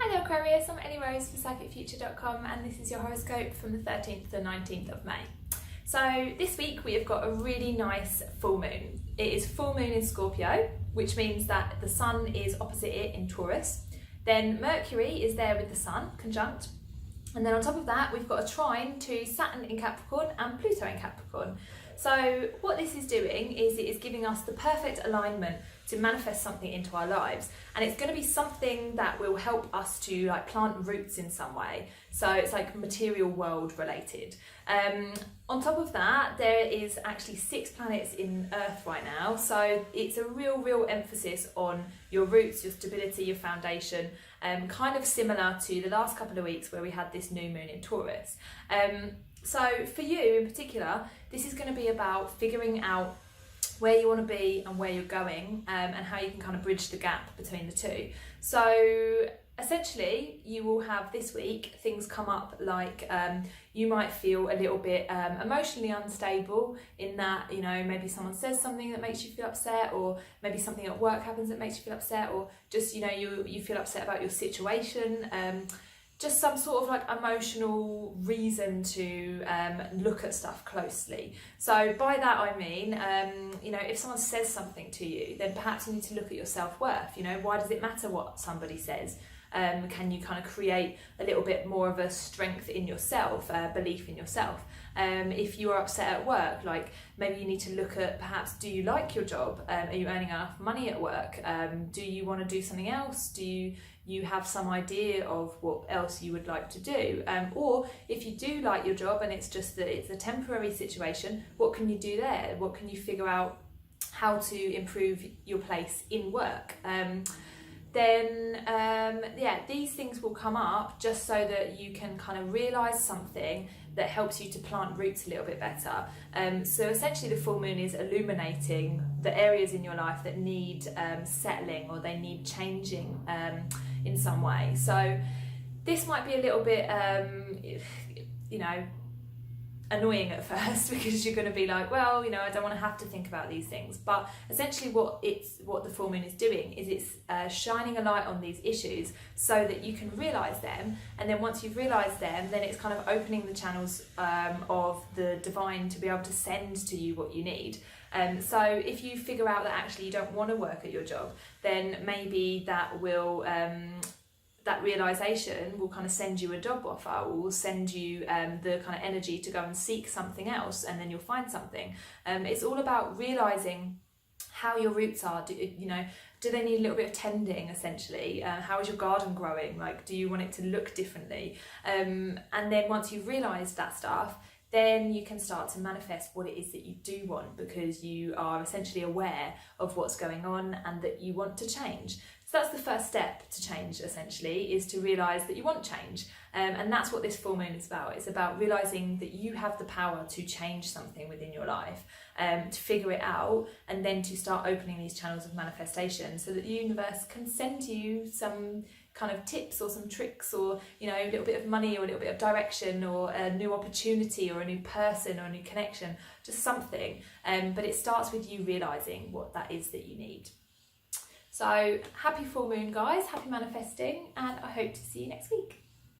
Hi there Aquarius, I'm Ellie Rose for PsychicFuture.com and this is your horoscope from the 13th to the 19th of May. So this week we have got a really nice full moon. It is full moon in Scorpio, which means that the sun is opposite it in Taurus. Then Mercury is there with the sun, conjunct. And then on top of that we've got a trine to Saturn in Capricorn and Pluto in Capricorn. So what this is doing is it is giving us the perfect alignment to manifest something into our lives, and it's going to be something that will help us to plant roots in some way. So it's like material world related. On top of that, there is actually 6 planets in Earth right now, so it's a real emphasis on your roots, your stability, your foundation, kind of similar to the last couple of weeks where we had this new moon in Taurus. So for you in particular, this is going to be about figuring out where you want to be and where you're going, and how you can kind of bridge the gap between the two. So essentially you will have this week things come up like you might feel a little bit emotionally unstable in that, you know, maybe someone says something that makes you feel upset, or maybe something at work happens that makes you feel upset, or just, you know, you feel upset about your situation. Just some sort of emotional reason to look at stuff closely. So by that I mean, you know, if someone says something to you, then perhaps you need to look at your self-worth. You know, why does it matter what somebody says? Can you kind of create a little bit more of a strength in yourself, belief in yourself? If you are upset at work, maybe you need to look at perhaps, do you like your job? Are you earning enough money at work? Do you want to do something else? Do you have some idea of what else you would like to do? Or if you do like your job and it's just that it's a temporary situation, what can you do there? What can you figure out how to improve your place in work? These things will come up just so that you can kind of realise something that helps you to plant roots a little bit better. So essentially the full moon is illuminating the areas in your life that need settling, or they need changing in some way. So this might be a little bit, you know, annoying at first, because you're going to be like, well, you know, I don't want to have to think about these things. But essentially what the full moon is doing is it's shining a light on these issues so that you can realise them, and then once you've realised them, then it's kind of opening the channels of the divine to be able to send to you what you need. So if you figure out that actually you don't want to work at your job, then maybe that will that realisation will kind of send you a job offer, or will send you the kind of energy to go and seek something else, and then you'll find something. It's all about realising how your roots are. Do they need a little bit of tending, essentially? How is your garden growing? Do you want it to look differently? And then once you've realised that stuff, then you can start to manifest what it is that you do want, because you are essentially aware of what's going on and that you want to change. So that's the first step to change, essentially, is to realise that you want change. And that's what this full moon is about. It's about realising that you have the power to change something within your life, to figure it out, and then to start opening these channels of manifestation so that the universe can send you some kind of tips or some tricks, or, you know, a little bit of money, or a little bit of direction, or a new opportunity, or a new person, or a new connection, just something. But it starts with you realising what that is that you need. So happy full moon, guys, happy manifesting, and I hope to see you next week.